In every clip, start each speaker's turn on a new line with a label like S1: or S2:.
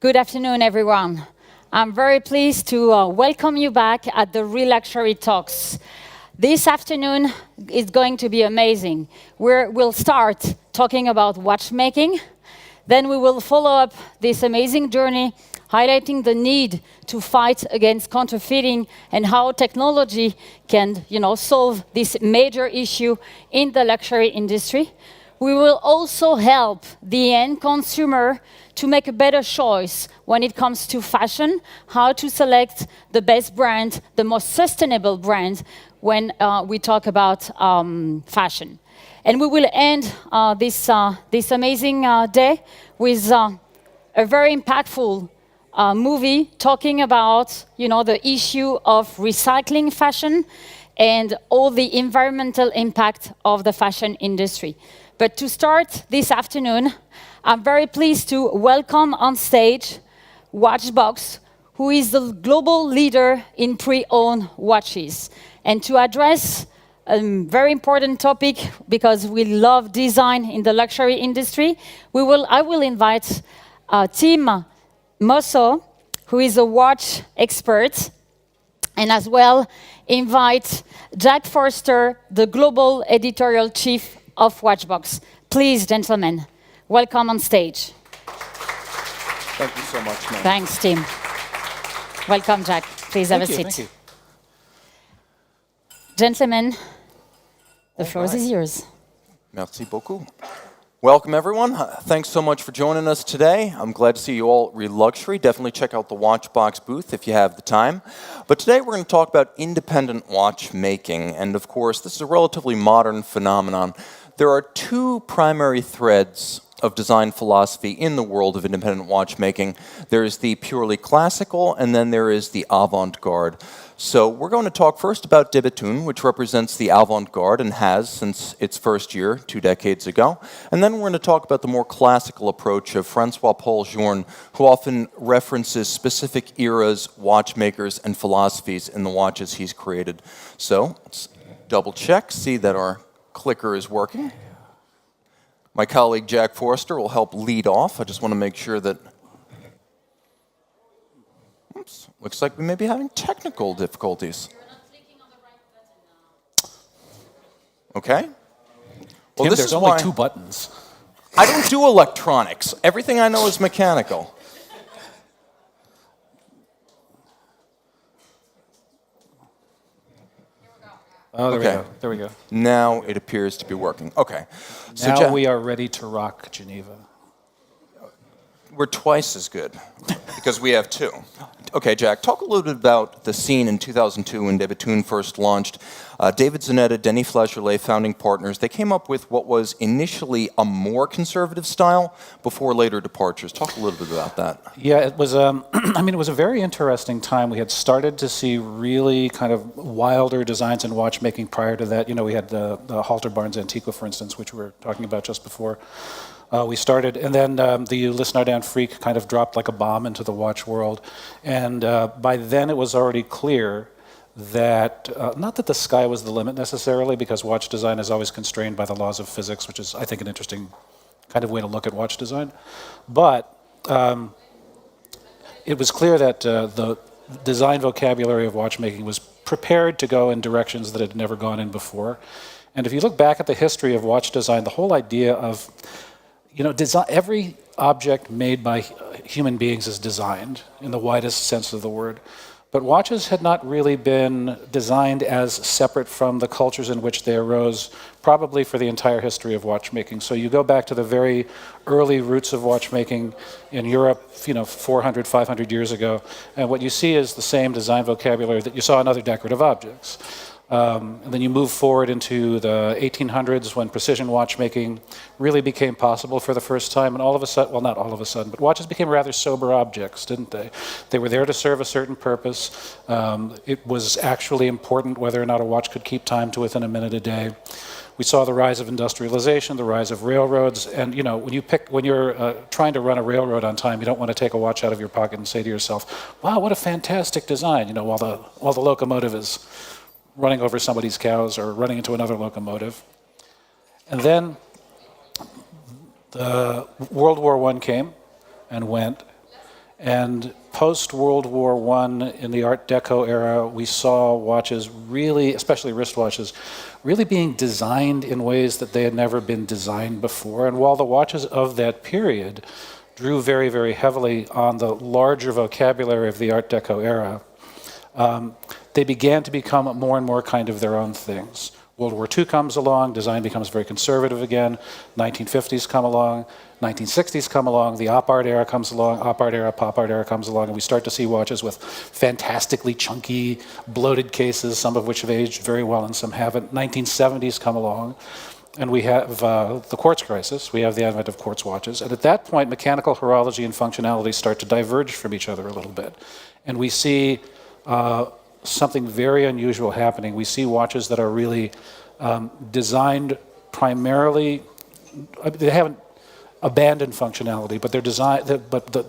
S1: Good afternoon, everyone. I'm very pleased to welcome you back at the Reluxury Talks. This afternoon is going to be amazing. We'll start talking about watchmaking. Then we will follow up this amazing journey, highlighting the need to fight against counterfeiting and how technology can, solve this major issue in the luxury industry. We will also help the end consumer to make a better choice when it comes to fashion, how to select the best brand, the most sustainable brand when we talk about fashion. And we will end this amazing day with a very impactful movie talking about, the issue of recycling fashion and all the environmental impact of the fashion industry. But to start this afternoon, I'm very pleased to welcome on stage Watchbox, who is the global leader in pre-owned watches. And to address a very important topic, because we love design in the luxury industry, I will invite Team MOSSO, who is a watch expert, and as well invite Jack Forster, the global editorial chief of Watchbox. Please, gentlemen, welcome on stage.
S2: Thank you so much, ma'am.
S1: Thanks, Tim. Welcome, Jack. Please have a seat.
S2: Thank you.
S1: Gentlemen, the floor is yours.
S2: Merci beaucoup. Welcome, everyone. Thanks so much for joining us today. I'm glad to see you all at Reluxury. Definitely check out the Watchbox booth if you have the time. But today we're going to talk about independent watchmaking. And of course, this is a relatively modern phenomenon. There are two primary threads of design philosophy in the world of independent watchmaking. There is the purely classical, and then there is the avant-garde. So we're going to talk first about de Bethune, which represents the avant-garde and has since its first year, 2 decades ago. And then we're going to talk about the more classical approach of Francois-Paul Journe, who often references specific eras, watchmakers, and philosophies in the watches he's created. So let's double check, see that our clicker is working. My colleague Jack Forster will help lead off. I just want to make sure that... Oops, looks like we may be having technical difficulties.
S1: You're not clicking on the right button now.
S2: Okay. Well,
S3: Tim,
S2: this
S3: there's
S2: is
S3: only
S2: why
S3: 2 buttons.
S2: I don't do electronics. Everything I know is mechanical.
S3: Oh, there
S2: Okay.
S3: we go. There we go.
S2: Now it appears to be working. Okay. So
S3: Now we are ready to rock Geneva.
S2: we're twice as good because we have 2. Okay, Jack, talk a little bit about the scene in 2002 when de Bethune first launched. David Zanetta, Denis Flageolet, founding partners, they came up with what was initially a more conservative style before later departures. Talk a little bit about that.
S3: Yeah, it was. It was a very interesting time. We had started to see really kind of wilder designs in watchmaking prior to that. We had the Halter Barnes Antiqua, for instance, which we were talking about just before. We started, and then the Lisnardin Freak kind of dropped like a bomb into the watch world. And by then it was already clear that, not that the sky was the limit necessarily, because watch design is always constrained by the laws of physics, which is, I think, an interesting kind of way to look at watch design. But it was clear that the design vocabulary of watchmaking was prepared to go in directions that it had never gone in before. And if you look back at the history of watch design, the whole idea of every object made by human beings is designed in the widest sense of the word. But watches had not really been designed as separate from the cultures in which they arose, probably for the entire history of watchmaking. So you go back to the very early roots of watchmaking in Europe, 400, 500 years ago, and what you see is the same design vocabulary that you saw in other decorative objects. And then you move forward into the 1800s when precision watchmaking really became possible for the first time. And all of a sudden, well, not all of a sudden, but watches became rather sober objects, didn't they? They were there to serve a certain purpose. It was actually important whether or not a watch could keep time to within a minute a day. We saw the rise of industrialization, the rise of railroads, and when you're trying to run a railroad on time, you don't want to take a watch out of your pocket and say to yourself, "Wow, what a fantastic design!" While the locomotive is running over somebody's cows or running into another locomotive. And then the World War I came and went, and post-World War I in the Art Deco era, we saw watches really, especially wristwatches, really being designed in ways that they had never been designed before. And while the watches of that period drew very, very heavily on the larger vocabulary of the Art Deco era, they began to become more and more kind of their own things. World War II comes along, design becomes very conservative again, 1950s come along, 1960s come along, the op art era comes along, op art era, pop art era comes along, and we start to see watches with fantastically chunky, bloated cases, some of which have aged very well and some haven't. 1970s come along, and we have the quartz crisis, we have the advent of quartz watches, and at that point, mechanical horology and functionality start to diverge from each other a little bit. And we see something very unusual happening. We see watches that are really designed primarily, they haven't abandoned functionality, but the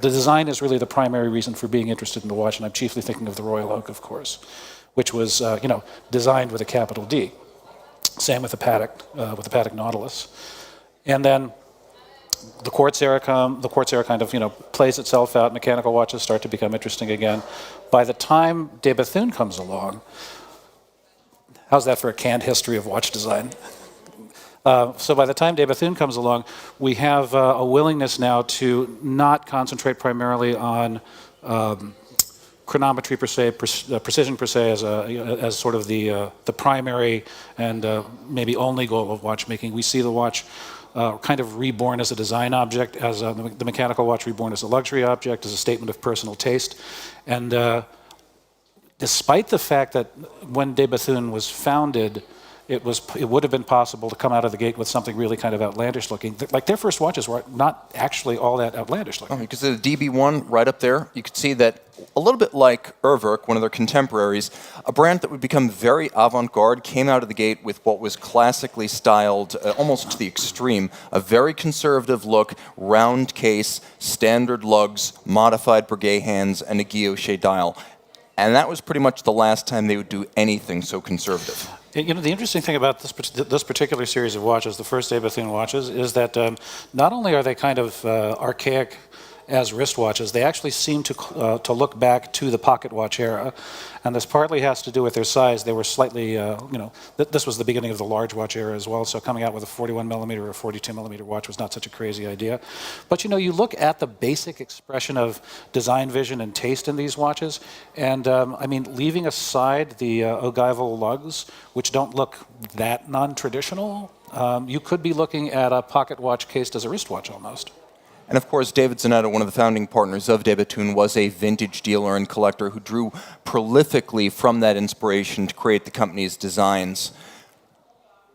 S3: design is really the primary reason for being interested in the watch, and I'm chiefly thinking of the Royal Oak, of course, which was designed with a capital D. Same with the Patek Nautilus. And then the quartz era kind of plays itself out. Mechanical watches start to become interesting again. By the time de Bethune comes along, how's that for a canned history of watch design? So by the time de Bethune comes along, we have a willingness now to not concentrate primarily on chronometry per se, precision per se, as sort of the primary and maybe only goal of watchmaking. We see the watch kind of reborn as a design object, as the mechanical watch reborn as a luxury object, as a statement of personal taste. And despite the fact that when de Bethune was founded, it would have been possible to come out of the gate with something really kind of outlandish looking. Like their first watches were not actually all that outlandish looking.
S2: Oh, because the DB1 right up there, you could see that a little bit like Urwerk, one of their contemporaries, a brand that would become very avant-garde, came out of the gate with what was classically styled, almost to the extreme, a very conservative look, round case, standard lugs, modified Breguet hands, and a guilloche dial. And that was pretty much the last time they would do anything so conservative.
S3: The interesting thing about this particular series of watches, the first de Bethune watches, is that not only are they kind of archaic as wristwatches, they actually seem to look back to the pocket watch era, and this partly has to do with their size. They were slightly, this was the beginning of the large watch era as well, so coming out with a 41 millimeter or 42 millimeter watch was not such a crazy idea. But you look at the basic expression of design vision and taste in these watches, and leaving aside the ogival lugs, which don't look that non-traditional, you could be looking at a pocket watch cased as a wristwatch almost.
S2: And of course, David Zanetta, one of the founding partners of de Bethune, was a vintage dealer and collector who drew prolifically from that inspiration to create the company's designs.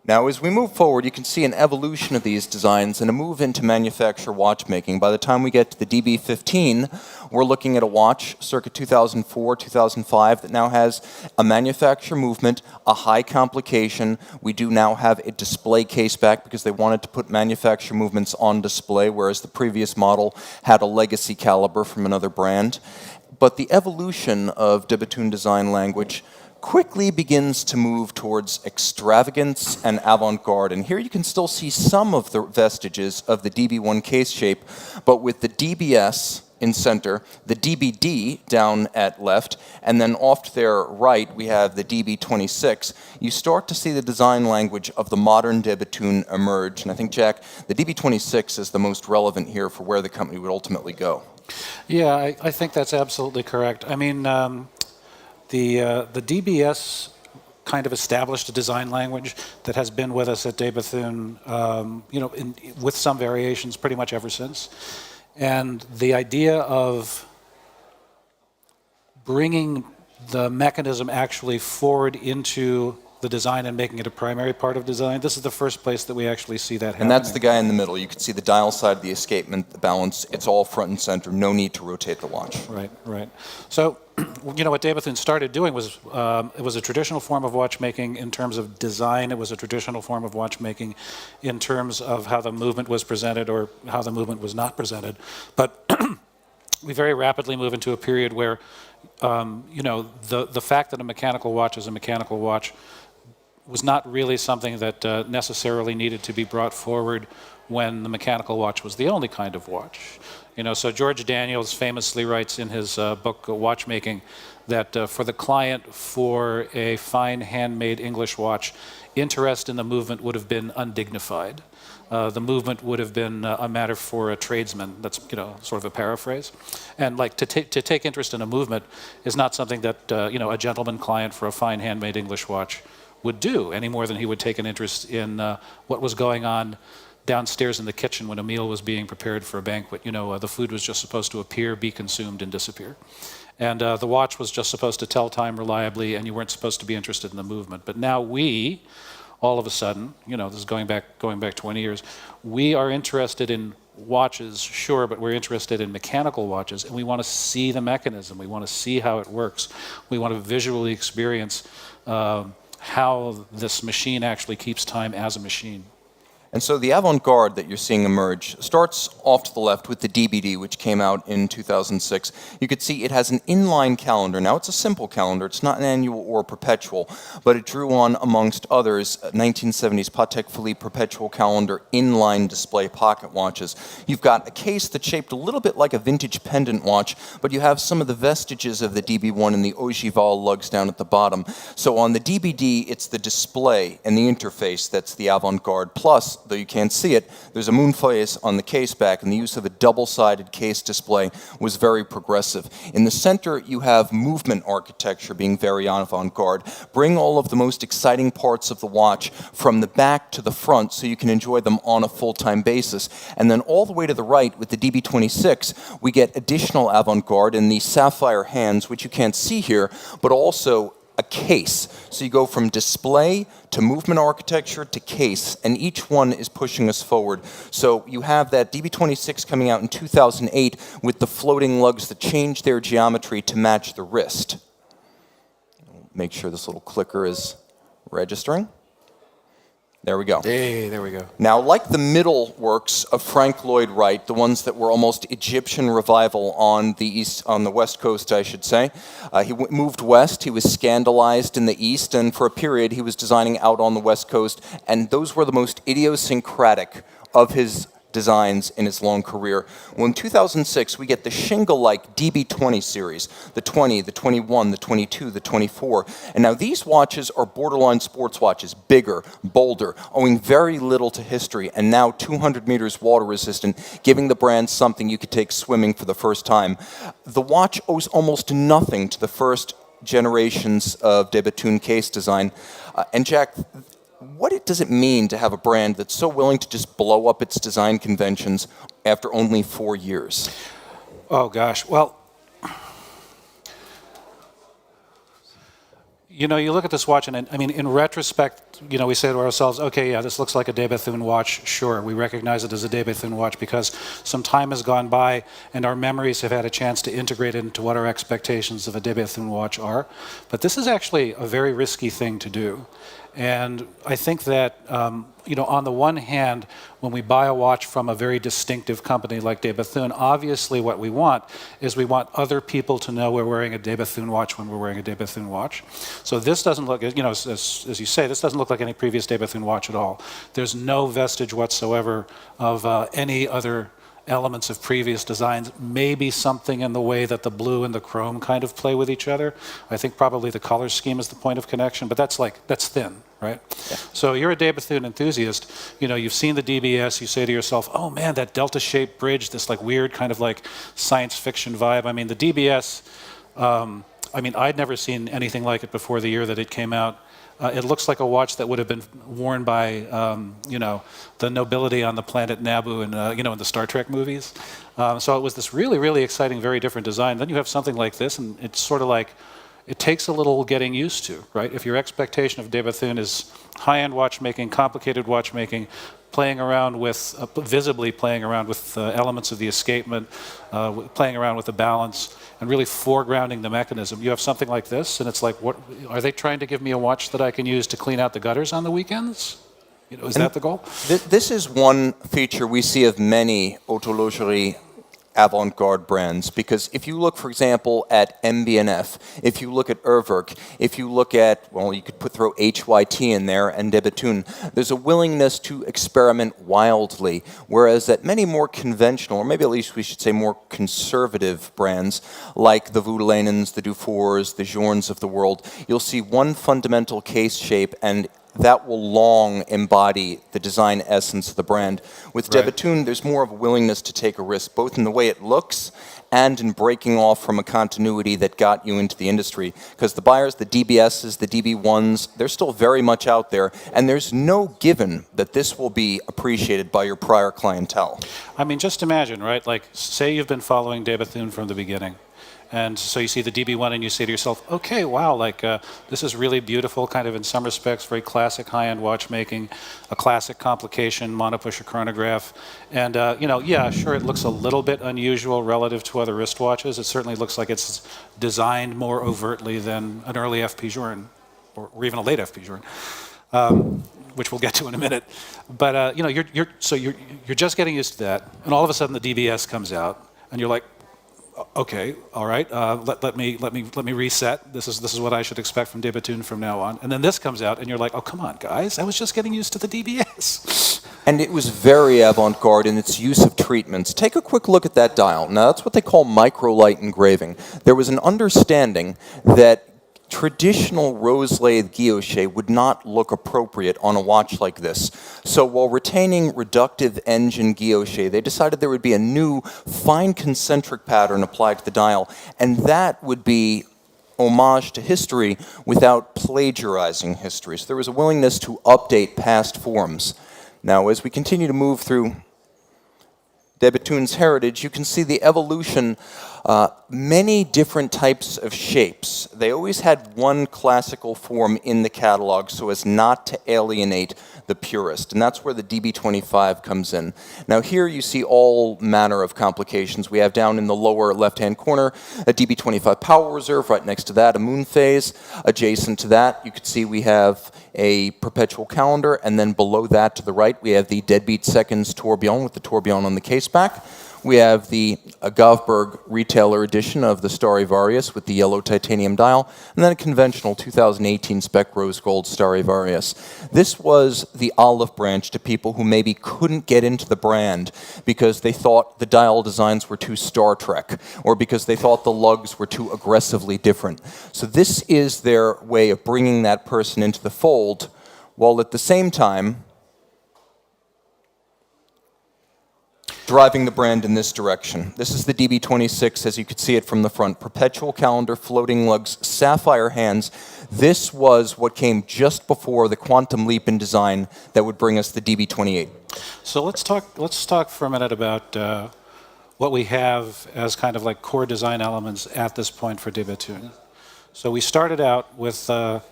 S2: Now, as we move forward, you can see an evolution of these designs and a move into manufacturer watchmaking. By the time we get to the DB15, we're looking at a watch circa 2004, 2005 that now has a manufacturer movement, a high complication. We do now have a display case back because they wanted to put manufacturer movements on display, whereas the previous model had a legacy caliber from another brand. But the evolution of de Bethune design language quickly begins to move towards extravagance and avant-garde. And here you can still see some of the vestiges of the DB1 case shape, but with the DBS in center, the DBD down at left, and then off to their right we have the DB26. You start to see the design language of the modern de Bethune emerge. And I think, Jack, the DB26 is the most relevant here for where the company would ultimately go.
S3: Yeah, I think that's absolutely correct. I mean, the DBS kind of established a design language that has been with us at de Bethune, with some variations pretty much ever since. And the idea of bringing the mechanism actually forward into the design and making it a primary part of design. This is the first place that we actually see that happening.
S2: And that's the guy in the middle. You can see the dial side, the escapement, the balance. It's all front and center. No need to rotate the watch.
S3: Right, right. So, what De Bethune started doing was, it was a traditional form of watchmaking in terms of design. It was a traditional form of watchmaking in terms of how the movement was presented or how the movement was not presented. But we very rapidly move into a period where, the fact that a mechanical watch is a mechanical watch was not really something that necessarily needed to be brought forward when the mechanical watch was the only kind of watch. So George Daniels famously writes in his book Watchmaking that for the client, for a fine handmade English watch, interest in the movement would have been undignified. The movement would have been a matter for a tradesman. That's sort of a paraphrase. And like to take interest in a movement is not something that a gentleman client for a fine handmade English watch would do any more than he would take an interest in what was going on downstairs in the kitchen when a meal was being prepared for a banquet. The food was just supposed to appear, be consumed, and disappear. And the watch was just supposed to tell time reliably, and you weren't supposed to be interested in the movement. But now we, all of a sudden, this is going back 20 years, we are interested in watches, sure, but we're interested in mechanical watches, and we want to see the mechanism. We want to see how it works. We want to visually experience how this machine actually keeps time as a machine.
S2: And so the avant-garde that you're seeing emerge starts off to the left with the DBD, which came out in 2006. You could see it has an inline calendar. Now, it's a simple calendar. It's not an annual or perpetual, but it drew on, amongst others, 1970s Patek Philippe perpetual calendar inline display pocket watches. You've got a case that's shaped a little bit like a vintage pendant watch, but you have some of the vestiges of the DB1 and the ogival lugs down at the bottom. So on the DBD, it's the display and the interface that's the avant-garde, plus, though you can't see it, there's a moon phase on the case back, and the use of a double-sided case display was very progressive. In the center, you have movement architecture being very avant-garde. Bring all of the most exciting parts of the watch from the back to the front so you can enjoy them on a full-time basis. And then all the way to the right, with the DB26, we get additional avant-garde in the sapphire hands, which you can't see here, but also a case. So you go from display to movement architecture to case, and each one is pushing us forward. So you have that DB26 coming out in 2008 with the floating lugs that change their geometry to match the wrist. Make sure this little clicker is registering. There we go.
S3: Hey, there we go.
S2: Now, like the middle works of Frank Lloyd Wright, the ones that were almost Egyptian revival on the West Coast, I should say, he moved west. He was scandalized in the East, and for a period, he was designing out on the West Coast, and those were the most idiosyncratic of his designs in his long career. Well, in 2006, we get the shingle-like DB20 series, the 20, the 21, the 22, the 24. And now these watches are borderline sports watches, bigger, bolder, owing very little to history, and now 200 meters water resistant, giving the brand something you could take swimming for the first time. The watch owes almost nothing to the first generations of De Bethune case design. And Jack, what does it mean to have a brand that's so willing to just blow up its design conventions after only 4 years?
S3: Oh, gosh. Well, you look at this watch, and I mean, in retrospect, we say to ourselves, okay, yeah, this looks like a De Bethune watch. Sure, we recognize it as a De Bethune watch because some time has gone by and our memories have had a chance to integrate into what our expectations of a De Bethune watch are. But this is actually a very risky thing to do. And I think that, on the one hand, when we buy a watch from a very distinctive company like De Bethune, obviously what we want is we want other people to know we're wearing a De Bethune watch when we're wearing a De Bethune watch. So this doesn't look, as you say, this doesn't look like any previous De Bethune watch at all. There's no vestige whatsoever of any other elements of previous designs, maybe something in the way that the blue and the chrome kind of play with each other. I think probably the color scheme is the point of connection, but that's thin, right? Yeah. So you're a De Bethune enthusiast, you've seen the DBS, you say to yourself, oh man, that delta-shaped bridge, this weird kind of science fiction vibe. I mean, the DBS, I'd never seen anything like it before the year that it came out. It looks like a watch that would have been worn by, the nobility on the planet Naboo in the Star Trek movies. So it was this really, really exciting, very different design. Then you have something like this, and it's sort of like, it takes a little getting used to, right? If your expectation of de Bethune is high-end watchmaking, complicated watchmaking, playing around with, visibly playing around with elements of the escapement, playing around with the balance, and really foregrounding the mechanism. You have something like this, and it's like, what are they trying to give me a watch that I can use to clean out the gutters on the weekends? You know, is that the goal?
S2: This is one feature we see of many horlogerie avant-garde brands, because if you look, for example, at MB&F, if you look at Urwerk, if you look at, well, you could throw HYT in there and de Bethune, there's a willingness to experiment wildly, whereas at many more conventional, or maybe at least we should say more conservative brands, like the Voudelanens, the Dufors, the Journes of the world, you'll see one fundamental case shape, and that will long embody the design essence of the brand. With de Bethune, there's more of a willingness to take a risk, both in the way it looks and in breaking off from a continuity that got you into the industry. Because the buyers, the DBSs, the DB1s, they're still very much out there, and there's no given that this will be appreciated by your prior clientele.
S3: I mean, just imagine, right? Like, say you've been following de Bethune from the beginning. And so you see the DB1 and you say to yourself, okay, wow, like this is really beautiful, kind of in some respects, very classic high-end watchmaking, a classic complication, monopusher chronograph. And, you know, yeah, sure, it looks a little bit unusual relative to other wristwatches. It certainly looks like it's designed more overtly than an early FP Journe, or even a late FP Journe, which we'll get to in a minute. But, you know, you're just getting used to that. And all of a sudden the DBS comes out, and you're like, okay, all right, let me reset. This is what I should expect from de Bethune from now on. And then this comes out, and you're like, oh, come on, guys, I was just getting used to the DBS.
S2: And it was very avant-garde in its use of treatments. Take a quick look at that dial. Now, that's what they call micro-light engraving. There was an understanding that traditional rose-lathe guilloche would not look appropriate on a watch like this. So while retaining reductive engine guilloche, they decided there would be a new fine concentric pattern applied to the dial, and that would be homage to history without plagiarizing history. So there was a willingness to update past forms. Now, as we continue to move through de Bethune's heritage, you can see the evolution, many different types of shapes. They always had one classical form in the catalog so as not to alienate the purist, and that's where the DB25 comes in. Now here you see all manner of complications. We have down in the lower left-hand corner a DB25 power reserve, right next to that a moon phase. Adjacent to that you can see we have a perpetual calendar, and then below that to the right we have the deadbeat seconds tourbillon with the tourbillon on the case back. We have the Govberg retailer edition of the Stradivarius with the yellow titanium dial, and then a conventional 2018 spec rose gold Stradivarius. This was the olive branch to people who maybe couldn't get into the brand because they thought the dial designs were too Star Trek, or because they thought the lugs were too aggressively different. So this is their way of bringing that person into the fold, while at the same time driving the brand in this direction. This is the DB26 as you could see it from the front. Perpetual calendar, floating lugs, sapphire hands. This was what came just before the quantum leap in design that would bring us the DB28.
S3: So let's talk for a minute about what we have as kind of like core design elements at this point for de Bethune. So we started out with the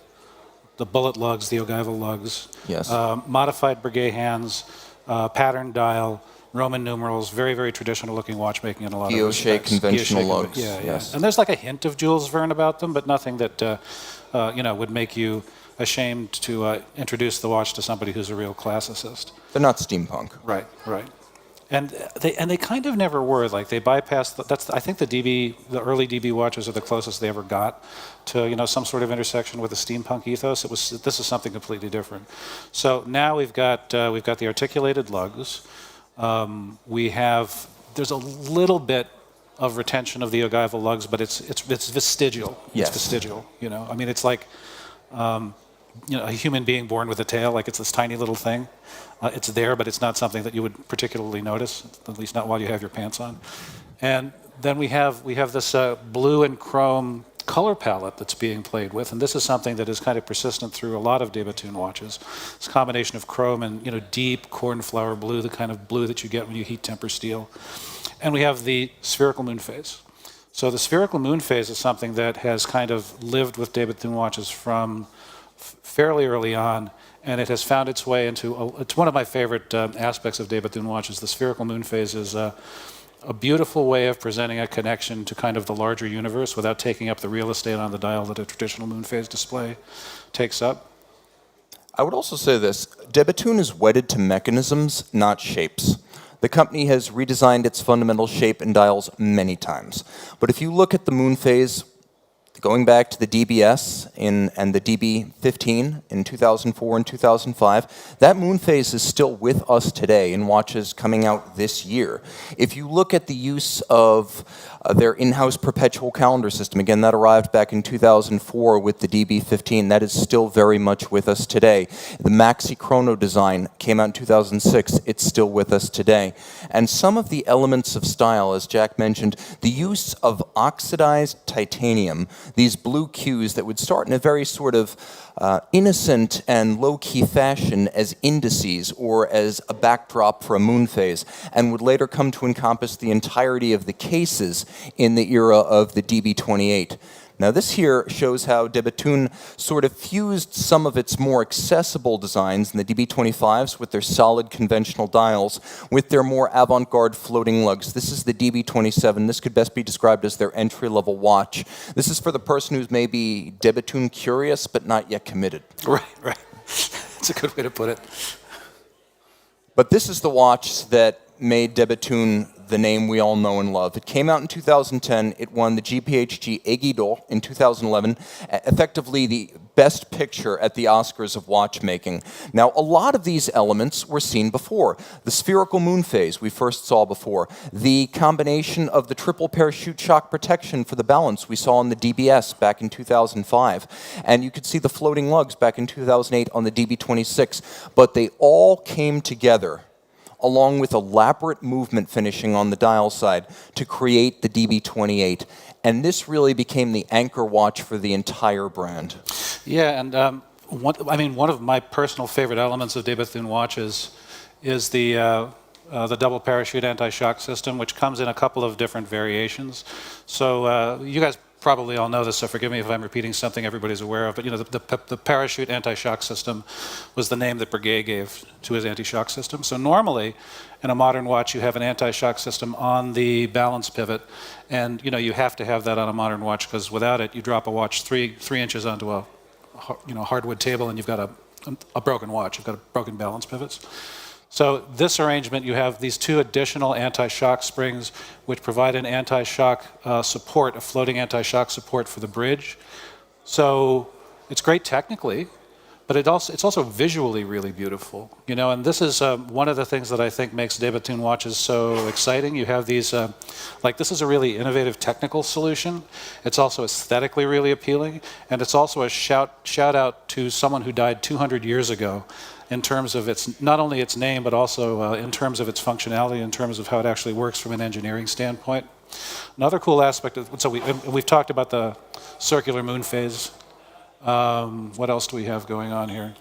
S3: bullet lugs, the ogival lugs,
S2: yes.
S3: Modified Breguet hands, pattern dial, Roman numerals, very, very traditional looking watchmaking in a lot of respects.
S2: Conventional lugs.
S3: Yeah, yeah.
S2: Yes.
S3: And there's like a hint of Jules Verne about them, but nothing that you know, would make you ashamed to introduce the watch to somebody who's a real classicist.
S2: They're not steampunk.
S3: Right, right. And they kind of never were. Like they bypassed. I think the early DB watches are the closest they ever got to, you know, some sort of intersection with the steampunk ethos. This is something completely different. So now we've got the articulated lugs. There's a little bit of retention of the ogival lugs, but it's vestigial.
S2: Yes.
S3: It's vestigial. You know, I mean, it's like you know, a human being born with a tail. Like it's this tiny little thing. It's there, but it's not something that you would particularly notice, at least not while you have your pants on. And then we have this blue and chrome color palette that's being played with, and this is something that is kind of persistent through a lot of de Bethune watches. It's a combination of chrome and, you know, deep cornflower blue, the kind of blue that you get when you heat temper steel. And we have the spherical moon phase. So the spherical moon phase is something that has kind of lived with De Bethune watches from fairly early on, and it has found its way into, it's one of my favorite aspects of De Bethune watches. The spherical moon phase is a beautiful way of presenting a connection to kind of the larger universe without taking up the real estate on the dial that a traditional moon phase display takes up.
S2: I would also say this, De Bethune is wedded to mechanisms, not shapes. The company has redesigned its fundamental shape and dials many times. But if you look at the moon phase, going back to the DBS and the DB15 in 2004 and 2005, that moon phase is still with us today in watches coming out this year. If you look at the use of their in-house perpetual calendar system, again, that arrived back in 2004 with the DB15, that is still very much with us today. The Maxi Chrono design came out in 2006, it's still with us today. And some of the elements of style, as Jack mentioned, the use of oxidized titanium, these blue cues that would start in a very sort of innocent and low-key fashion as indices or as a backdrop for a moon phase, and would later come to encompass the entirety of the cases in the era of the DB28. Now this here shows how De Bethune sort of fused some of its more accessible designs in the DB25s with their solid conventional dials with their more avant-garde floating lugs. This is the DB27. This could best be described as their entry-level watch. This is for the person who's maybe De Bethune curious but not yet committed.
S3: Right. That's a good way to put it.
S2: But this is the watch that made De Bethune the name we all know and love. It came out in 2010. It won the GPHG Aiguille d'Or in 2011, effectively the best picture at the Oscars of watchmaking. Now, a lot of these elements were seen before. The spherical moon phase we first saw before. The combination of the triple parachute shock protection for the balance we saw on the DBS back in 2005. And you could see the floating lugs back in 2008 on the DB26. But they all came together along with elaborate movement finishing on the dial side to create the DB28. And this really became the anchor watch for the entire brand.
S3: Yeah, and one of my personal favorite elements of De Bethune watches is the double parachute anti-shock system, which comes in a couple of different variations. So you guys probably all know this, so forgive me if I'm repeating something everybody's aware of, but the parachute anti-shock system was the name that Breguet gave to his anti-shock system. So normally, in a modern watch, you have an anti-shock system on the balance pivot, and you have to have that on a modern watch, because without it, you drop a watch three inches onto a hardwood table, and you've got a broken watch. You've got broken balance pivots. So this arrangement, you have these two additional anti-shock springs which provide an anti-shock support, a floating anti-shock support for the bridge. So it's great technically, but it's also visually really beautiful. And this is one of the things that I think makes De Bethune watches so exciting. You have these, this is a really innovative technical solution. It's also aesthetically really appealing, and it's also a shout out to someone who died 200 years ago, in terms of not only its name, but also in terms of its functionality, in terms of how it actually works from an engineering standpoint. Another cool aspect so we've talked about the circular moon phase. What else do we have going on here?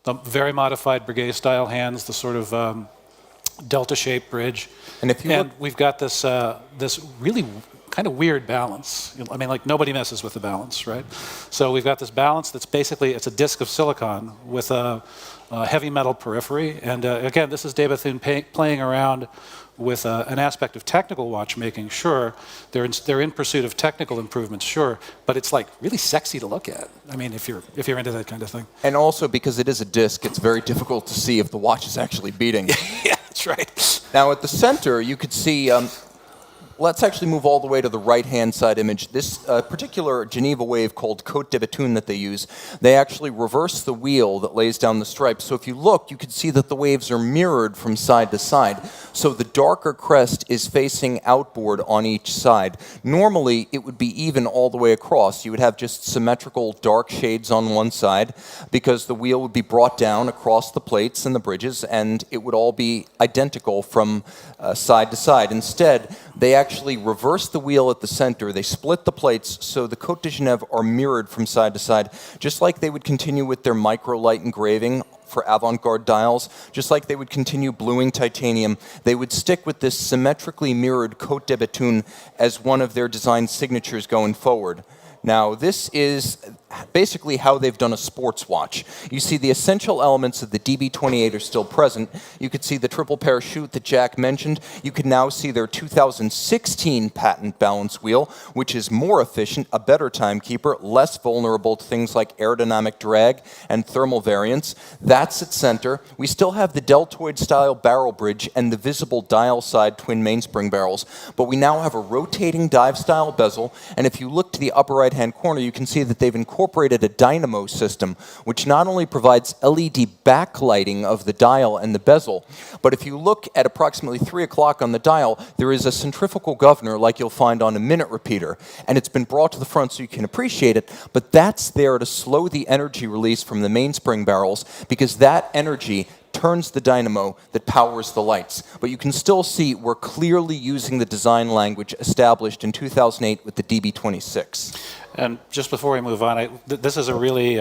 S3: The very modified Breguet style hands, the sort of delta-shaped bridge. And we've got this really kind of weird balance. Nobody messes with the balance, right? So we've got this balance that's basically, it's a disc of silicon with a heavy metal periphery. And again, this is De Bethune playing around with an aspect of technical watchmaking, sure. They're in pursuit of technical improvements, sure. But it's really sexy to look at. If you're into that kind of thing.
S2: And also because it is a disc, it's very difficult to see if the watch is actually beating.
S3: Yeah, that's right.
S2: Now at the center, you could see. Let's actually move all the way to the right-hand side image. This particular Geneva wave called Côte de Bethune that they use, they actually reverse the wheel that lays down the stripes. So if you look, you can see that the waves are mirrored from side to side. So the darker crest is facing outboard on each side. Normally, it would be even all the way across. You would have just symmetrical dark shades on one side because the wheel would be brought down across the plates and the bridges, and it would all be identical from side to side. Instead, they actually reverse the wheel at the center. They split the plates so the Côte de Genève are mirrored from side to side, just like they would continue with their microlight engraving for avant-garde dials. Just like they would continue bluing titanium, they would stick with this symmetrically mirrored Côte de Béthune as one of their design signatures going forward. Now, this is basically how they've done a sports watch. You see the essential elements of the DB28 are still present. You could see the triple parachute that Jack mentioned. You can now see their 2016 patent balance wheel, which is more efficient, a better timekeeper, less vulnerable to things like aerodynamic drag and thermal variance. That's at center. We still have the deltoid-style barrel bridge and the visible dial-side twin mainspring barrels, but we now have a rotating dive-style bezel, and if you look to the upper right-hand corner, you can see that they've incorporated a dynamo system, which not only provides LED backlighting of the dial and the bezel, but if you look at approximately 3 o'clock on the dial, there is a centrifugal governor like you'll find on a minute repeater, and it's been brought to the front so you can appreciate it, but that's there to slow the energy release from the mainspring barrels, because that energy turns the dynamo that powers the lights. But you can still see we're clearly using the design language established in 2008 with the DB26.
S3: And just before we move on, this is a really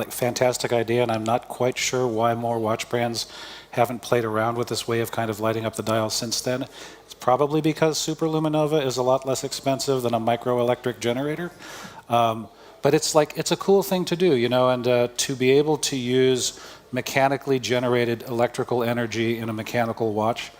S3: fantastic idea, and I'm not quite sure why more watch brands haven't played around with this way of kind of lighting up the dial since then. It's probably because superluminova is a lot less expensive than a microelectric generator. But it's a cool thing to do, you know, and to be able to use mechanically generated electrical energy in a mechanical watch.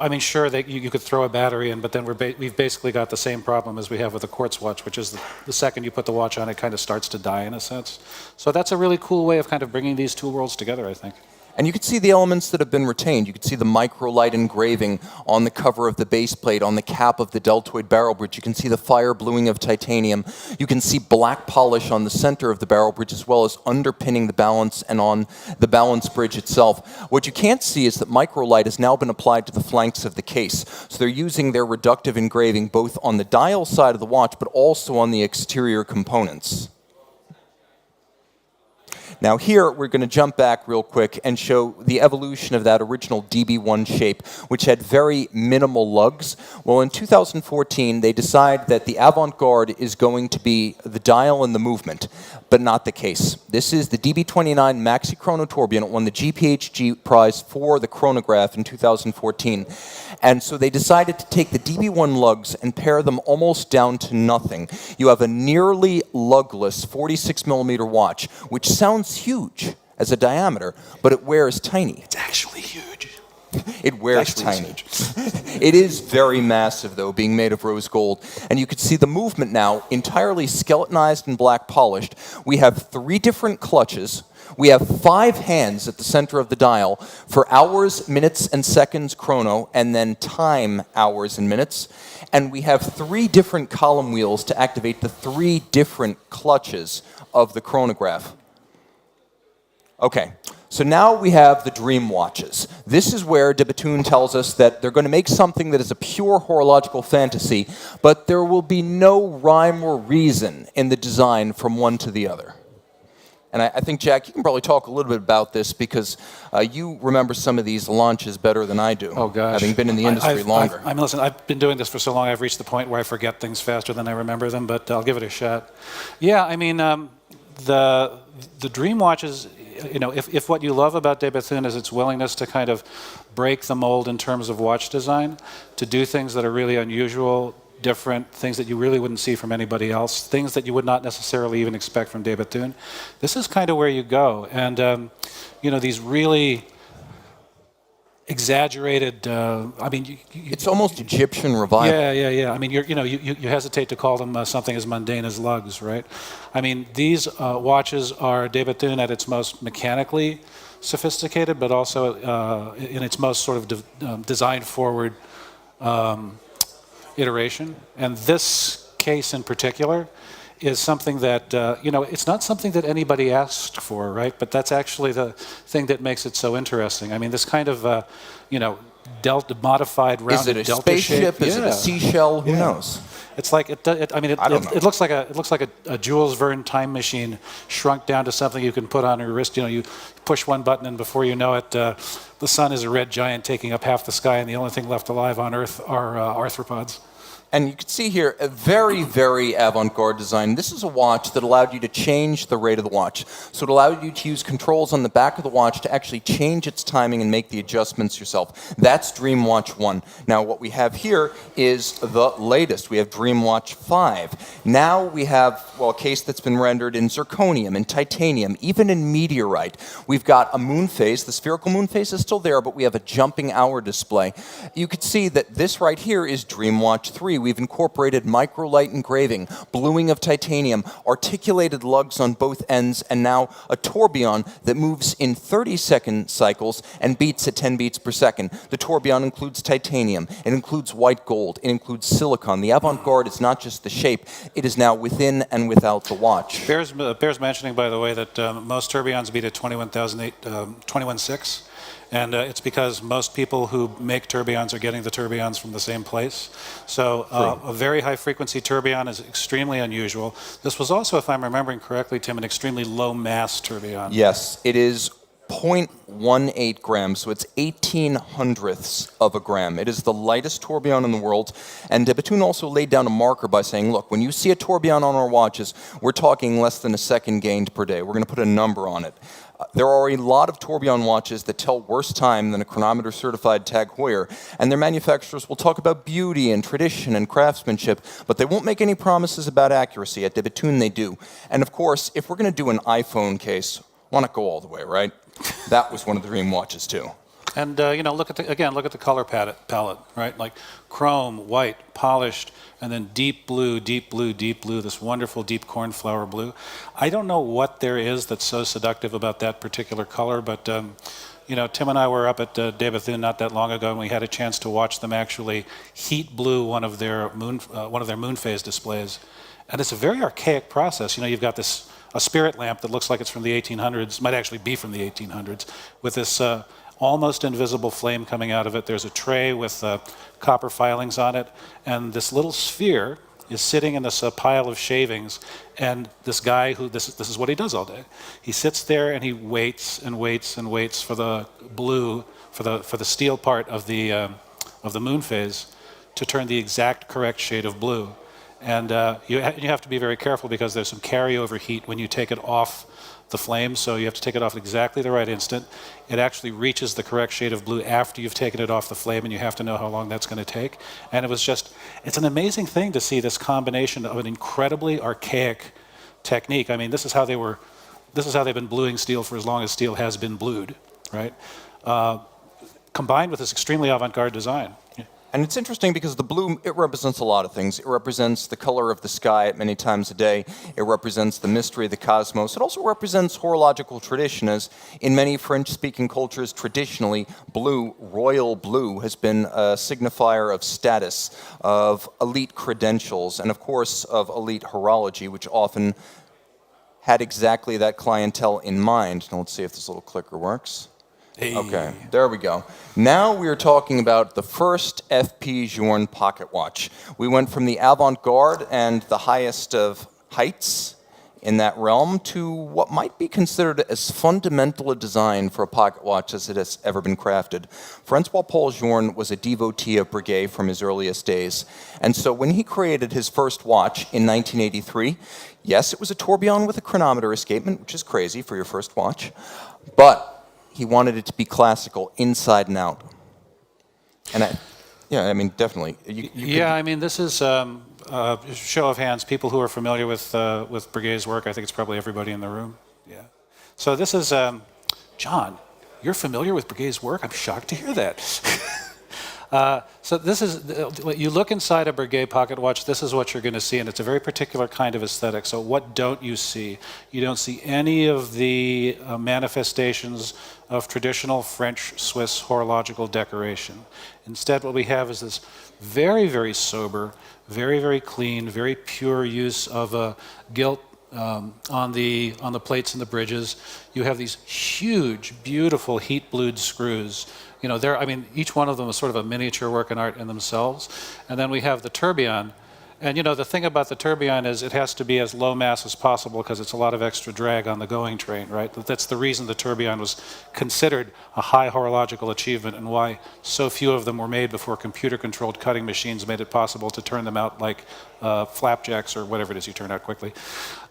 S3: I mean, sure, that you could throw a battery in, but then we've basically got the same problem as we have with a quartz watch, which is the second you put the watch on, it kind of starts to die in a sense. So that's a really cool way of kind of bringing these two worlds together, I think.
S2: And you can see the elements that have been retained. You can see the microlight engraving on the cover of the base plate, on the cap of the deltoid barrel bridge. You can see the fire bluing of titanium. You can see black polish on the center of the barrel bridge, as well as underpinning the balance and on the balance bridge itself. What you can't see is that microlight has now been applied to the flanks of the case. So they're using their reductive engraving both on the dial side of the watch, but also on the exterior components. Now here, we're going to jump back real quick and show the evolution of that original DB1 shape, which had very minimal lugs. Well, in 2014, they decide that the avant-garde is going to be the dial and the movement, but not the case. This is the DB29 Maxi Chrono Tourbillon. It won the GPHG prize for the chronograph in 2014. And so they decided to take the DB1 lugs and pare them almost down to nothing. You have a nearly lugless 46 millimeter watch, which sounds huge as a diameter, but it wears tiny.
S3: It's actually huge.
S2: It wears tiny. It is very massive, though, being made of rose gold. And you can see the movement now, entirely skeletonized and black polished. We have 3 different clutches. We have 5 hands at the center of the dial for hours, minutes, and seconds chrono, and then time hours and minutes. And we have 3 different column wheels to activate the 3 different clutches of the chronograph. Okay, so now we have the dream watches. This is where de Béthune tells us that they're going to make something that is a pure horological fantasy, but there will be no rhyme or reason in the design from one to the other. And I think, Jack, you can probably talk a little bit about this because you remember some of these launches better than I do.
S3: Oh, gosh.
S2: Having been in the industry longer.
S3: Listen, I've been doing this for so long, I've reached the point where I forget things faster than I remember them, but I'll give it a shot. Yeah, I mean, the dream watches, you know, if what you love about de Béthune is its willingness to kind of break the mold in terms of watch design, to do things that are really unusual, different, things that you really wouldn't see from anybody else, things that you would not necessarily even expect from de Béthune, this is kind of where you go. And, you know, these really exaggerated, I mean...
S2: it's almost Egyptian revival.
S3: Yeah. I mean, you hesitate to call them something as mundane as lugs, right? I mean, these watches are de Béthune at its most mechanically sophisticated, but also in its most sort of design-forward iteration. And this case in particular is something that, you know, it's not something that anybody asked for, right? But that's actually the thing that makes it so interesting. I mean, this kind of, you know, modified rounded delta shape.
S2: Is it a spaceship? Is it a seashell? Who knows?
S3: It's like it looks like a Jules Verne time machine shrunk down to something you can put on your wrist. You know, you push one button, and before you know it, the sun is a red giant taking up half the sky, and the only thing left alive on Earth are arthropods.
S2: And you can see here a very, very avant-garde design. This is a watch that allowed you to change the rate of the watch. So it allowed you to use controls on the back of the watch to actually change its timing and make the adjustments yourself. That's Dreamwatch 1. Now what we have here is the latest. We have Dreamwatch 5. Now we have, well, a case that's been rendered in zirconium, in titanium, even in meteorite. We've got a moon phase. The spherical moon phase is still there, but we have a jumping hour display. You could see that this right here is Dreamwatch 3. We've incorporated microlight engraving, bluing of titanium, articulated lugs on both ends, and now a tourbillon that moves in 30-second cycles and beats at 10 beats per second. The tourbillon includes titanium, it includes white gold, it includes silicon. The avant-garde is not just the shape, it is now within and without the watch.
S3: Bears mentioning, by the way, that most tourbillons beat at 21.6. And it's because most people who make tourbillons are getting the tourbillons from the same place. So a very high frequency tourbillon is extremely unusual. This was also, if I'm remembering correctly, Tim, an extremely low mass tourbillon.
S2: Yes, it is 0.18 grams, so it's 18/100ths of a gram. It is the lightest tourbillon in the world, and de Bethune also laid down a marker by saying, look, when you see a tourbillon on our watches, we're talking less than a second gained per day. We're going to put a number on it. There are a lot of tourbillon watches that tell worse time than a chronometer-certified Tag Heuer, and their manufacturers will talk about beauty and tradition and craftsmanship, but they won't make any promises about accuracy. At de Bethune, they do. And of course, if we're going to do an iPhone case, why not go all the way, right? That was one of the dream watches too.
S3: And look at the color palette, right? Like chrome, white, polished, and then deep blue, deep blue, deep blue. This wonderful deep cornflower blue. I don't know what there is that's so seductive about that particular color, but Tim and I were up at de Bethune not that long ago, and we had a chance to watch them actually heat blue one of their moon phase displays, and it's a very archaic process. You've got a spirit lamp that looks like it's from the 1800s, might actually be from the 1800s, with this almost invisible flame coming out of it. There's a tray with copper filings on it, and this little sphere is sitting in this pile of shavings, and this guy this is what he does all day. He sits there and he waits and waits and waits for the blue, for the steel part of the moon phase to turn the exact correct shade of blue. And you have to be very careful because there's some carryover heat when you take it off the flame, so you have to take it off at exactly the right instant. It actually reaches the correct shade of blue after you've taken it off the flame, and you have to know how long that's going to take. And it's an amazing thing to see this combination of an incredibly archaic technique. I mean, this is how they've been bluing steel for as long as steel has been blued, right? Combined with this extremely avant-garde design.
S2: And it's interesting because the blue, it represents a lot of things. It represents the color of the sky at many times a day. It represents the mystery of the cosmos. It also represents horological tradition, as in many French-speaking cultures, traditionally, blue, royal blue, has been a signifier of status, of elite credentials, and of course, of elite horology, which often had exactly that clientele in mind. Now let's see if this little clicker works.
S3: Hey.
S2: Okay, there we go. Now we are talking about the first FP Journe pocket watch. We went from the avant-garde and the highest of heights in that realm to what might be considered as fundamental a design for a pocket watch as it has ever been crafted. Francois-Paul Journe was a devotee of Breguet from his earliest days. And so when he created his first watch in 1983, yes, it was a tourbillon with a chronometer escapement, which is crazy for your first watch, but he wanted it to be classical, inside and out. And definitely.
S3: This is show of hands. People who are familiar with Breguet's work, I think it's probably everybody in the room. Yeah. So this is John. You're familiar with Breguet's work? I'm shocked to hear that. So this is, you look inside a Breguet pocket watch, this is what you're going to see, and it's a very particular kind of aesthetic. So what don't you see? You don't see any of the manifestations of traditional French-Swiss horological decoration. Instead, what we have is this very, very sober, very, very clean, very pure use of gilt on the plates and the bridges. You have these huge, beautiful heat-blued screws. Each one of them is sort of a miniature work in art in themselves. And then we have the tourbillon, And the thing about the tourbillon is it has to be as low mass as possible because it's a lot of extra drag on the going train, right? That's the reason the tourbillon was considered a high horological achievement and why so few of them were made before computer-controlled cutting machines made it possible to turn them out like flapjacks or whatever it is you turn out quickly.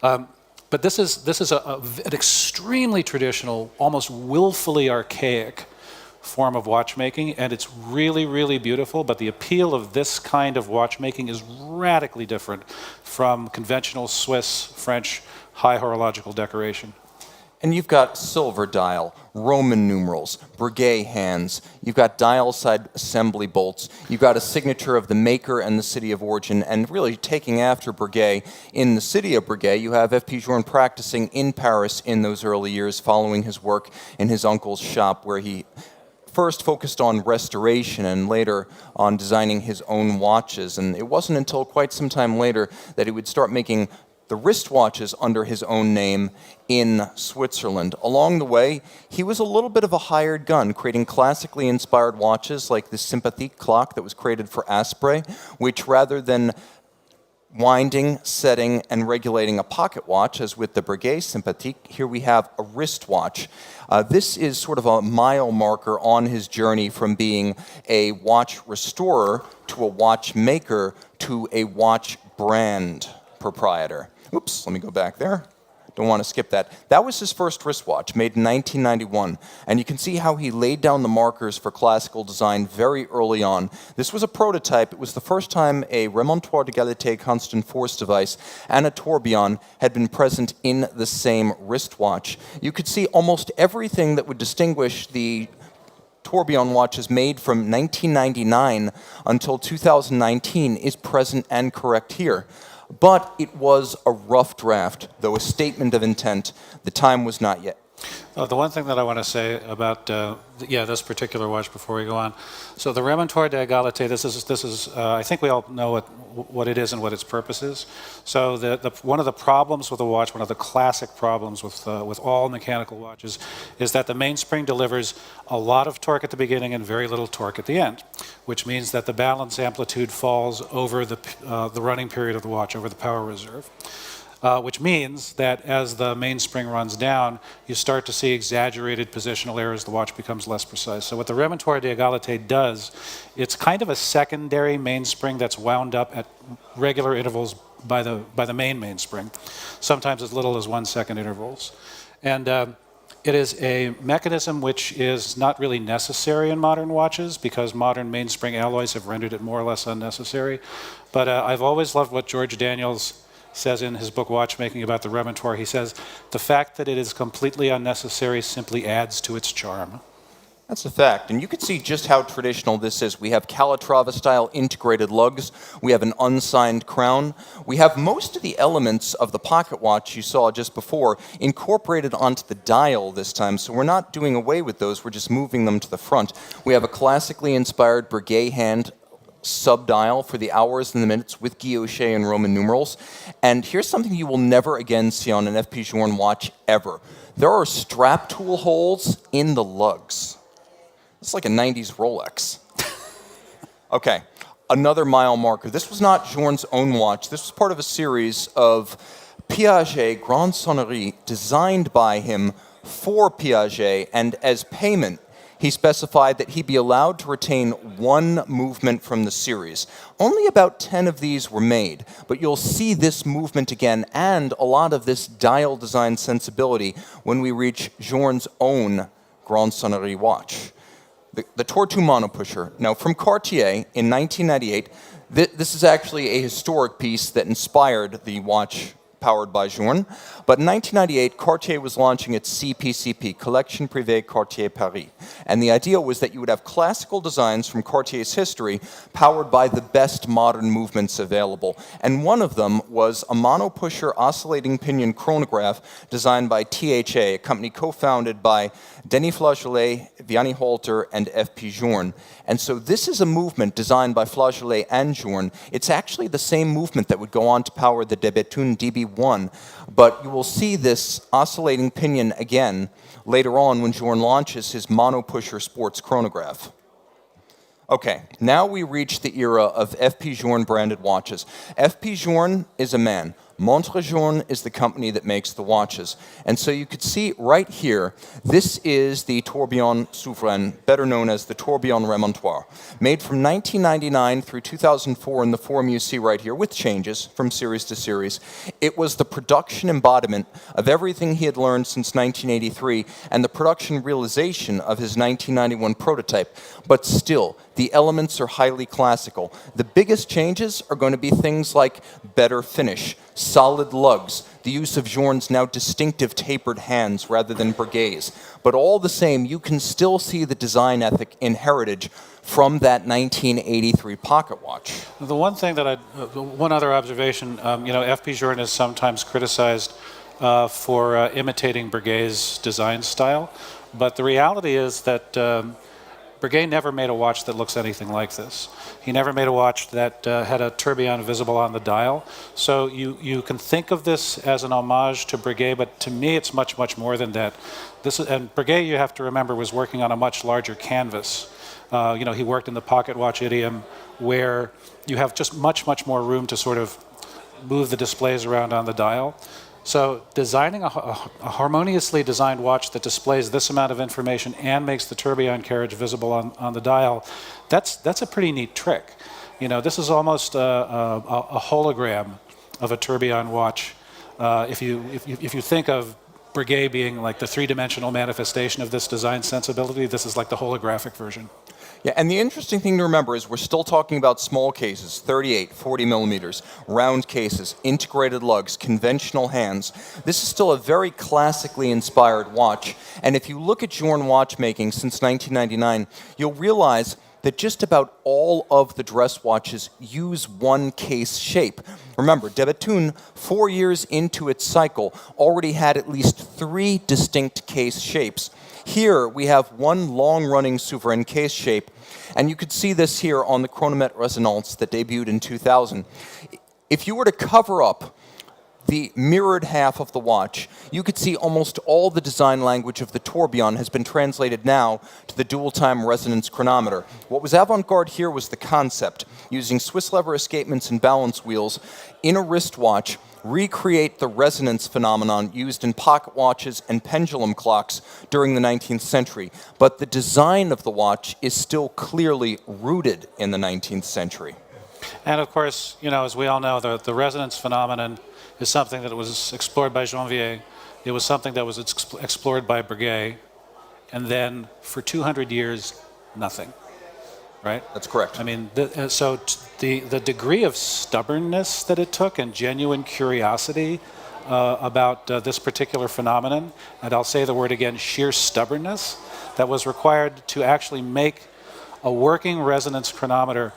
S3: But this is an extremely traditional, almost willfully archaic form of watchmaking, and it's really, really beautiful, but the appeal of this kind of watchmaking is radically different from conventional Swiss, French, high horological decoration.
S2: And you've got silver dial, Roman numerals, Breguet hands, you've got dial side assembly bolts, you've got a signature of the maker and the city of origin, and really taking after Breguet, in the city of Breguet, you have F.P. Journe practicing in Paris in those early years, following his work in his uncle's shop, where he first focused on restoration and later on designing his own watches. And it wasn't until quite some time later that he would start making the wristwatches under his own name in Switzerland. Along the way, he was a little bit of a hired gun, creating classically inspired watches like the Sympathique clock that was created for Asprey, which rather than winding, setting, and regulating a pocket watch, as with the Breguet Sympathique, here we have a wristwatch. This is sort of a mile marker on his journey from being a watch restorer to a watchmaker to a watch brand proprietor. Oops, let me go back there. Don't want to skip that. That was his first wristwatch, made in 1991. And you can see how he laid down the markers for classical design very early on. This was a prototype. It was the first time a remontoir d'égalité constant force device and a tourbillon had been present in the same wristwatch. You could see almost everything that would distinguish the tourbillon watches made from 1999 until 2019 is present and correct here. But it was a rough draft, though a statement of intent. The time was not yet.
S3: The one thing that I want to say about this particular watch before we go on. So the remontoir d'égalité, this is I think we all know what it is and what its purpose is. So one of the problems with a watch, one of the classic problems with all mechanical watches, is that the mainspring delivers a lot of torque at the beginning and very little torque at the end, which means that the balance amplitude falls over the running period of the watch, over the power reserve. Which means that as the mainspring runs down, you start to see exaggerated positional errors, the watch becomes less precise. So what the remontoir d'égalité does, it's kind of a secondary mainspring that's wound up at regular intervals by the main mainspring, sometimes as little as 1 second intervals. And it is a mechanism which is not really necessary in modern watches because modern mainspring alloys have rendered it more or less unnecessary. But I've always loved what George Daniels says in his book Watchmaking about the remontoir. He says, the fact that it is completely unnecessary simply adds to its charm.
S2: That's a fact, and you can see just how traditional this is. We have Calatrava-style integrated lugs. We have an unsigned crown. We have most of the elements of the pocket watch you saw just before incorporated onto the dial this time, so we're not doing away with those, we're just moving them to the front. We have a classically inspired Breguet hand sub-dial for the hours and the minutes with guilloche and Roman numerals. And here's something you will never again see on an F.P. Journe watch ever. There are strap tool holes in the lugs. It's like a 90s Rolex. Okay, another mile marker. This was not Journe's own watch. This was part of a series of Piaget Grand Sonnerie designed by him for Piaget, and as payment, he specified that he be allowed to retain one movement from the series. Only about 10 of these were made, but you'll see this movement again and a lot of this dial design sensibility when we reach Journe's own Grand Sonnerie watch. The Tortue monopusher. Now, from Cartier in 1998, this is actually a historic piece that inspired the watch powered by Journe. But in 1998, Cartier was launching its CPCP, Collection Privée Cartier Paris. And the idea was that you would have classical designs from Cartier's history powered by the best modern movements available. And one of them was a monopusher oscillating pinion chronograph designed by THA, a company co-founded by Denis Flageolet, Vianney Halter, and F.P. Journe. And so this is a movement designed by Flageolet and Journe. It's actually the same movement that would go on to power the De Bethune DB1, but you will see this oscillating pinion again later on when Journe launches his monopusher sports chronograph. Okay, now we reach the era of F.P. Journe branded watches. F.P. Journe is a man. Montre Journe is the company that makes the watches. And so you could see right here, this is the Tourbillon Souverain, better known as the Tourbillon Remontoire. Made from 1999 through 2004 in the form you see right here, with changes from series to series. It was the production embodiment of everything he had learned since 1983 and the production realization of his 1991 prototype. But still, the elements are highly classical. The biggest changes are going to be things like better finish, solid lugs, the use of Journe's now distinctive tapered hands rather than Breguet's. But all the same, you can still see the design ethic and heritage from that 1983 pocket watch.
S3: The one thing that one other observation, F.P. Journe is sometimes criticized for imitating Breguet's design style, but the reality is that Breguet never made a watch that looks anything like this. He never made a watch that had a tourbillon visible on the dial. So you can think of this as an homage to Breguet, but to me it's much, much more than that. And Breguet, you have to remember, was working on a much larger canvas. He worked in the pocket watch idiom where you have just much, much more room to sort of move the displays around on the dial. So designing a harmoniously designed watch that displays this amount of information and makes the tourbillon carriage visible on the dial, that's a pretty neat trick. This is almost a hologram of a tourbillon watch. If you think of Breguet being like the three-dimensional manifestation of this design sensibility, this is like the holographic version.
S2: Yeah, and the interesting thing to remember is we're still talking about small cases, 38, 40 millimeters, round cases, integrated lugs, conventional hands. This is still a very classically inspired watch, and if you look at Journe watchmaking since 1999, you'll realize that just about all of the dress watches use one case shape. Remember, de Bethune, 4 years into its cycle, already had at least 3 distinct case shapes. Here we have one long-running Souverain case shape, and you could see this here on the Chronomètre Resonance that debuted in 2000. If you were to cover up the mirrored half of the watch, you could see almost all the design language of the tourbillon has been translated now to the dual-time resonance chronometer. What was avant-garde here was the concept, using Swiss lever escapements and balance wheels in a wristwatch, recreate the resonance phenomenon used in pocket watches and pendulum clocks during the 19th century. But the design of the watch is still clearly rooted in the 19th century.
S3: And of course, as we all know, the resonance phenomenon is something that was explored by Janvier. It was something that was explored by Breguet. And then for 200 years, nothing. Right?
S2: That's correct.
S3: I mean, the degree of stubbornness that it took and genuine curiosity about this particular phenomenon, and I'll say the word again, sheer stubbornness, that was required to actually make a working resonance chronometer,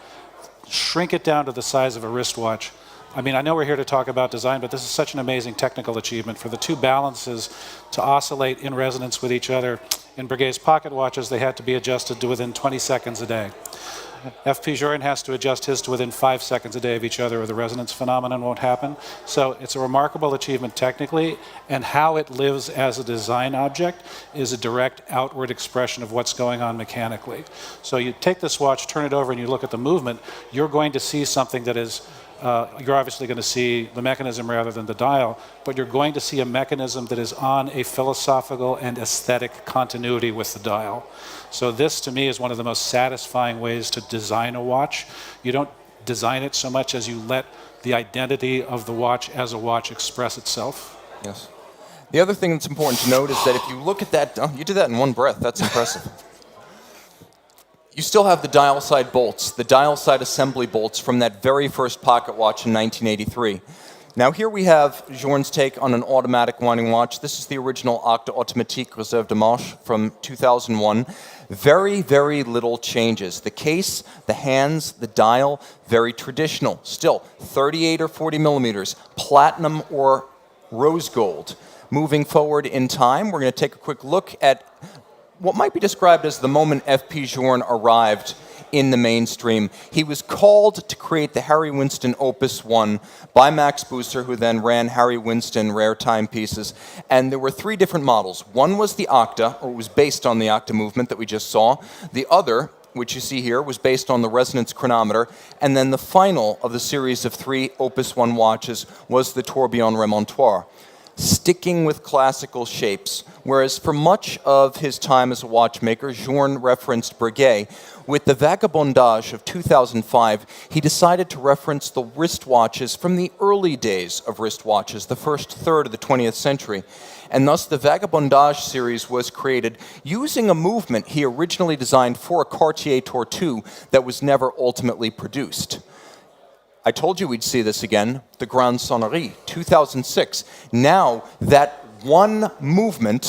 S3: shrink it down to the size of a wristwatch. I mean, I know we're here to talk about design, but this is such an amazing technical achievement for the two balances to oscillate in resonance with each other. In Breguet's pocket watches, they had to be adjusted to within 20 seconds a day. F.P. Journe has to adjust his to within 5 seconds a day of each other, or the resonance phenomenon won't happen. So it's a remarkable achievement technically, and how it lives as a design object is a direct outward expression of what's going on mechanically. So you take this watch, turn it over, and you look at the movement, you're going to see something that is you're obviously going to see the mechanism rather than the dial, but you're going to see a mechanism that is on a philosophical and aesthetic continuity with the dial. So this, to me, is one of the most satisfying ways to design a watch. You don't design it so much as you let the identity of the watch as a watch express itself.
S2: Yes. The other thing that's important to note is that if you look at that, you did that in one breath, that's impressive. You still have the dial side bolts, the dial side assembly bolts from that very first pocket watch in 1983. Now here we have Journe's take on an automatic winding watch. This is the original Acte Automatique Réserve de Manche from 2001. Very, very little changes. The case, the hands, the dial, very traditional. Still, 38 or 40 millimeters, platinum or rose gold. Moving forward in time, we're going to take a quick look at what might be described as the moment F.P. Journe arrived in the mainstream. He was called to create the Harry Winston Opus 1 by Max Bucer, who then ran Harry Winston rare timepieces. And there were 3 different models. One was the Octa, or it was based on the Octa movement that we just saw. The other which you see here, was based on the resonance chronometer, and then the final of the series of 3 Opus 1 watches was the Tourbillon Remontoire, sticking with classical shapes, whereas for much of his time as a watchmaker, Journe referenced Breguet. With the Vagabondage of 2005, he decided to reference the wristwatches from the early days of wristwatches, the first third of the 20th century. And thus the Vagabondage series was created using a movement he originally designed for a Cartier Tortue that was never ultimately produced. I told you we'd see this again, the Grande Sonnerie, 2006. Now that one movement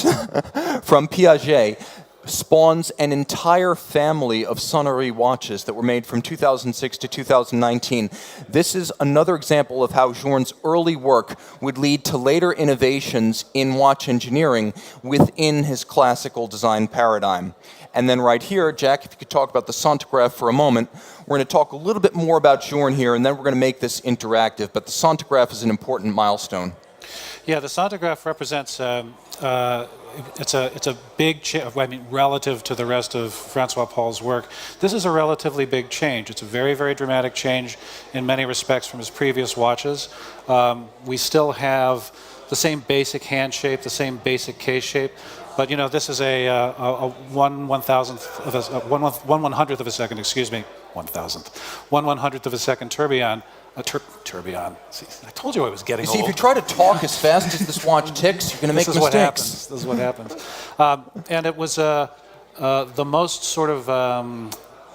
S2: from Piaget spawns an entire family of Sonnerie watches that were made from 2006 to 2019. This is another example of how Journe's early work would lead to later innovations in watch engineering within his classical design paradigm. And then right here, Jack, if you could talk about the Sontograph for a moment. We're going to talk a little bit more about Journe here, and then we're going to make this interactive. But the Sontograph is an important milestone.
S3: Yeah, the Sontograph represents it's a big change. I mean, relative to the rest of Francois Paul's work, this is a relatively big change. It's a very, very dramatic change in many respects from his previous watches. We still have the same basic hand shape, the same basic case shape, but you know, this is a 1/1,000th of a 1/100th of a second. Excuse me, 1/100th of a second tourbillon. Tourbillon. See, I told you I was getting old.
S2: You see, if you try to talk as fast as this watch ticks, you're going to make mistakes.
S3: This is what happens. And it was the most sort of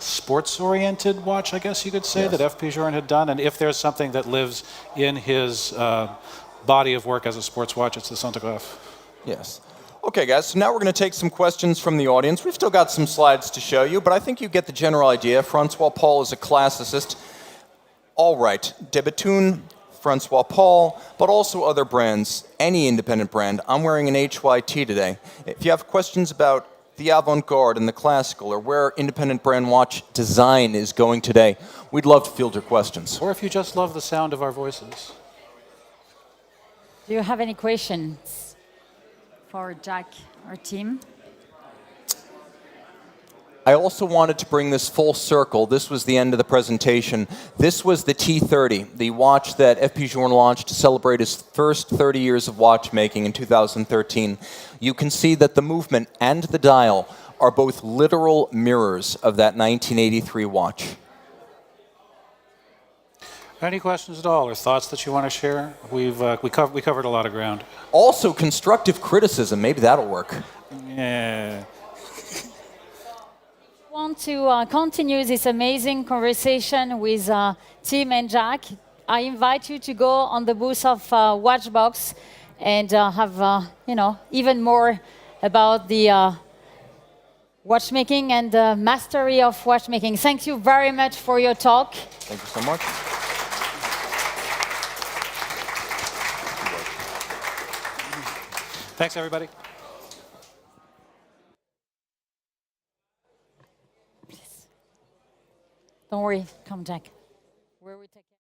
S3: sports-oriented watch, I guess you could say, that F.P. Journe had done. And if there's something that lives in his body of work as a sports watch, it's the Sontograph.
S2: Yes. Okay, guys, so now we're going to take some questions from the audience. We've still got some slides to show you, but I think you get the general idea. Francois Paul is a classicist. All right, De Bethune, Francois Paul, but also other brands, any independent brand. I'm wearing an HYT today. If you have questions about the avant-garde and the classical, or where independent brand watch design is going today, we'd love to field your questions.
S3: Or if you just love the sound of our voices.
S1: Do you have any questions for Jack or team?
S2: I also wanted to bring this full circle. This was the end of the presentation. This was the T30, the watch that F.P. Journe launched to celebrate his first 30 years of watchmaking in 2013. You can see that the movement and the dial are both literal mirrors of that 1983 watch.
S3: Any questions at all, or thoughts that you want to share? We covered a lot of ground.
S2: Also, constructive criticism. Maybe that'll work.
S3: Yeah.
S1: Want to continue this amazing conversation with Tim and Jack. I invite you to go on the booth of Watchbox and have even more about the watchmaking and the mastery of watchmaking. Thank you very much for your talk.
S2: Thank you so much.
S3: Thanks, everybody.
S1: Don't worry, come, Jack. Where are we taking?